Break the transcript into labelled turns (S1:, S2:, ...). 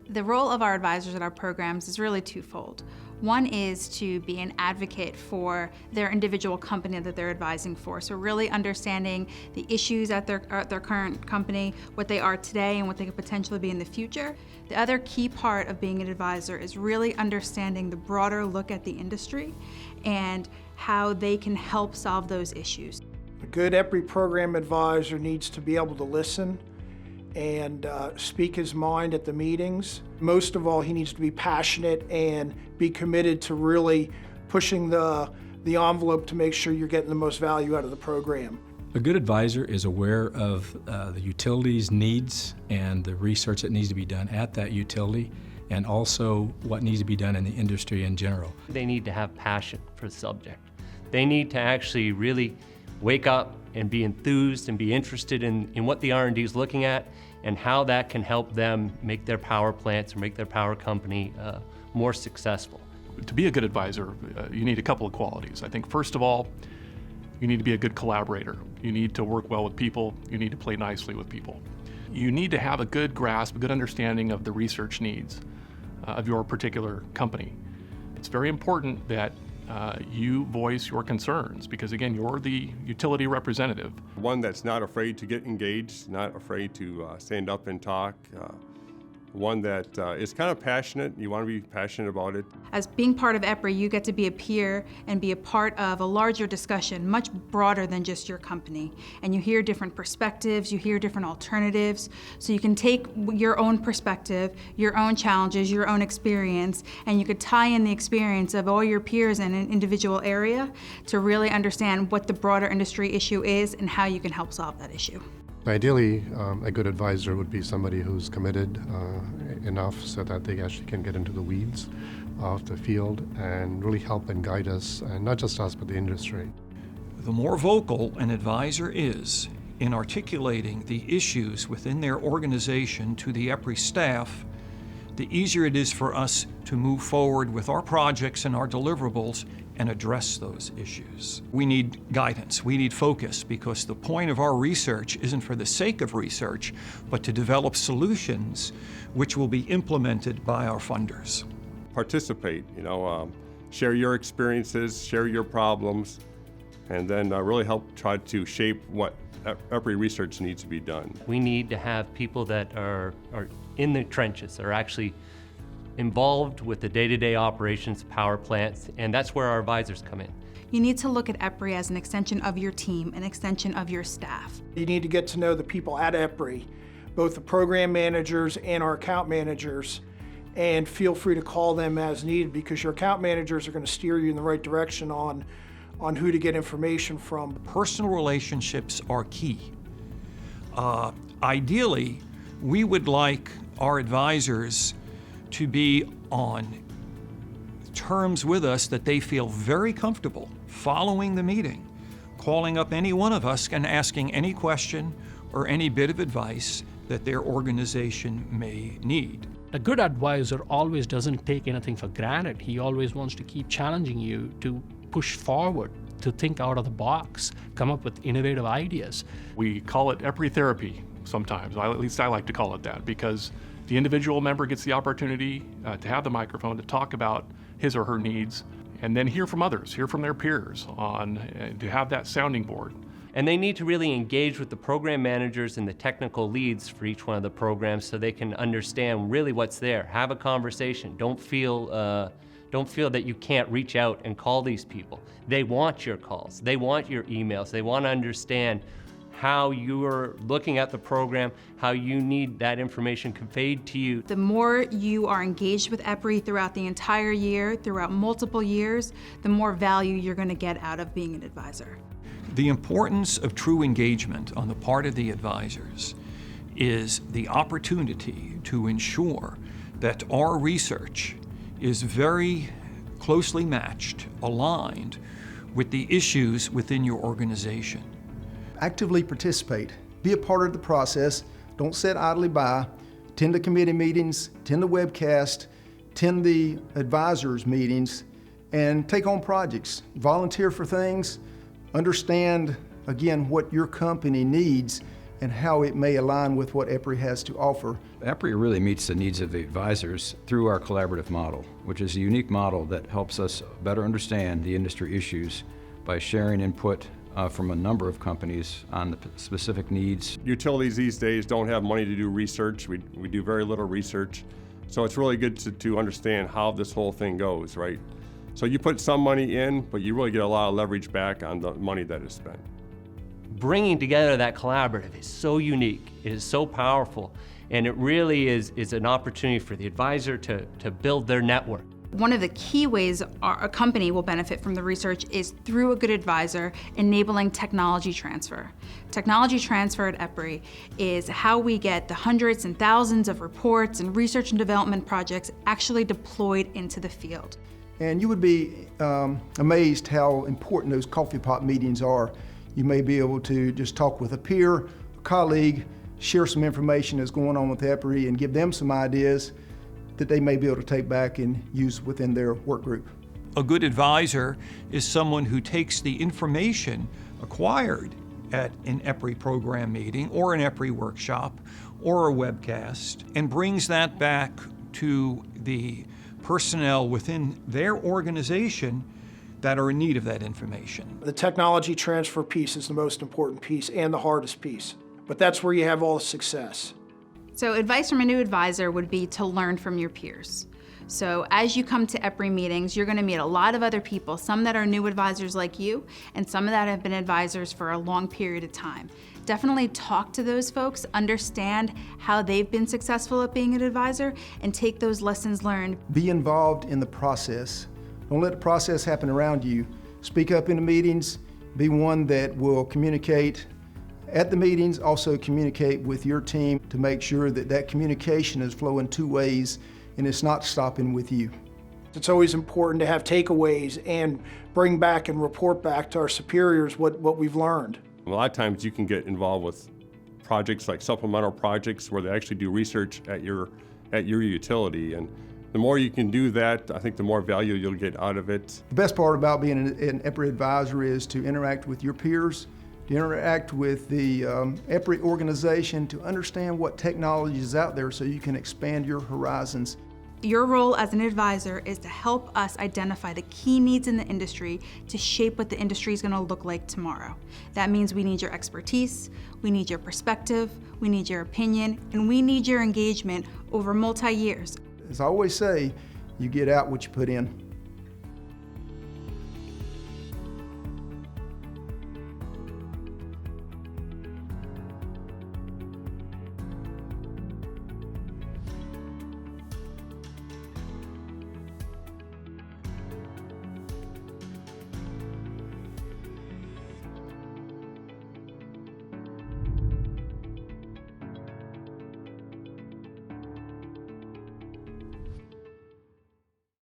S1: The role of our advisors at our programs is really twofold. One is to be an advocate for their individual company that they're advising for. So really understanding the issues at their current company, what they are today and what they could potentially be in the future. The other key part of being an advisor is really understanding the broader look at the industry and how they can help solve those issues.
S2: A good EPRI program advisor needs to be able to listen and speak his mind at the meetings. Most of all, he needs to be passionate and be committed to really pushing the envelope to make sure you're getting the most value out of the program.
S3: A good advisor is aware of the utility's needs and the research that needs to be done at that utility, and also what needs to be done in the industry in general.
S4: They need to have passion for the subject. They need to actually really wake up and be enthused and be interested in what the R&D is looking at and how that can help them make their power plants or make their power company more successful.
S5: To be a good advisor, you need a couple of qualities. I think first of all, you need to be a good collaborator. You need to work well with people. You need to play nicely with people. You need to have a good grasp, a good understanding of the research needs of your particular company. It's very important that you voice your concerns because, again, you're the utility representative.
S6: One that's not afraid to get engaged, not afraid to stand up and talk. One that is kind of passionate. You want to be passionate about it.
S1: As being part of EPRI, you get to be a peer and be a part of a larger discussion, much broader than just your company. And you hear different perspectives, you hear different alternatives, so you can take your own perspective, your own challenges, your own experience, and you could tie in the experience of all your peers in an individual area to really understand what the broader industry issue is and how you can help solve that issue.
S7: Ideally, a good advisor would be somebody who's committed enough so that they actually can get into the weeds of the field and really help and guide us, and not just us, but the industry.
S8: The more vocal an advisor is in articulating the issues within their organization to the EPRI staff, the easier it is for us to move forward with our projects and our deliverables and address those issues. We need guidance, we need focus, because the point of our research isn't for the sake of research, but to develop solutions which will be implemented by our funders.
S6: Participate, share your experiences, share your problems, and then really help try to shape what EPRI research needs to be done.
S4: We need to have people that are in the trenches, are actually involved with the day-to-day operations of power plants, and that's where our advisors come in.
S1: You need to look at EPRI as an extension of your team, an extension of your staff.
S2: You need to get to know the people at EPRI, both the program managers and our account managers, and feel free to call them as needed because your account managers are going to steer you in the right direction on who to get information from.
S8: Personal relationships are key. Ideally, we would like our advisors to be on terms with us that they feel very comfortable following the meeting, calling up any one of us and asking any question or any bit of advice that their organization may need.
S9: A good advisor always doesn't take anything for granted. He always wants to keep challenging you to push forward, to think out of the box, come up with innovative ideas.
S5: We call it EPRI therapy sometimes, at least I like to call it that, because the individual member gets the opportunity to have the microphone to talk about his or her needs and then hear from others, hear from their peers to have that sounding board.
S4: And they need to really engage with the program managers and the technical leads for each one of the programs so they can understand really what's there. Have a conversation. Don't feel that you can't reach out and call these people. They want your calls. They want your emails. They want to understand how you're looking at the program, how you need that information conveyed to you.
S1: The more you are engaged with EPRI throughout the entire year, throughout multiple years, the more value you're going to get out of being an advisor.
S8: The importance of true engagement on the part of the advisors is the opportunity to ensure that our research is very closely matched, aligned with the issues within your organization.
S10: Actively participate. Be a part of the process. Don't sit idly by. Attend the committee meetings, attend the webcast, attend the advisors meetings, and take on projects. Volunteer for things. Understand, again, what your company needs and how it may align with what EPRI has to offer.
S11: EPRI really meets the needs of the advisors through our collaborative model, which is a unique model that helps us better understand the industry issues by sharing input from a number of companies on the specific needs.
S6: Utilities these days don't have money to do research. We do very little research. So it's really good to understand how this whole thing goes, right? So you put some money in, but you really get a lot of leverage back on the money that is spent.
S4: Bringing together that collaborative is so unique, it is so powerful, and it really is an opportunity for the advisor to build their network.
S1: One of the key ways a company will benefit from the research is through a good advisor enabling technology transfer. Technology transfer at EPRI is how we get the hundreds and thousands of reports and research and development projects actually deployed into the field.
S10: And you would be amazed how important those coffee pot meetings are. You may be able to just talk with a peer, a colleague, share some information that's going on with EPRI and give them some ideas that they may be able to take back and use within their work group.
S8: A good advisor is someone who takes the information acquired at an EPRI program meeting or an EPRI workshop or a webcast and brings that back to the personnel within their organization that are in need of that information.
S2: The technology transfer piece is the most important piece and the hardest piece, but that's where you have all the success.
S1: So advice from a new advisor would be to learn from your peers. So as you come to EPRI meetings, you're going to meet a lot of other people, some that are new advisors like you, and some that have been advisors for a long period of time. Definitely talk to those folks, understand how they've been successful at being an advisor, and take those lessons learned.
S10: Be involved in the process. Don't let the process happen around you. Speak up in the meetings. Be one that will communicate at the meetings, also communicate with your team to make sure that that communication is flowing two ways and it's not stopping with you.
S2: It's always important to have takeaways and bring back and report back to our superiors what we've learned.
S6: A lot of times you can get involved with projects like supplemental projects where they actually do research at your utility, and the more you can do that, I think the more value you'll get out of it.
S10: The best part about being an EPRI advisor is to interact with your peers, to interact with the EPRI organization, to understand what technology is out there so you can expand your horizons.
S1: Your role as an advisor is to help us identify the key needs in the industry to shape what the industry is going to look like tomorrow. That means we need your expertise, we need your perspective, we need your opinion, and we need your engagement over multi-years.
S10: As I always say, you get out what you put in.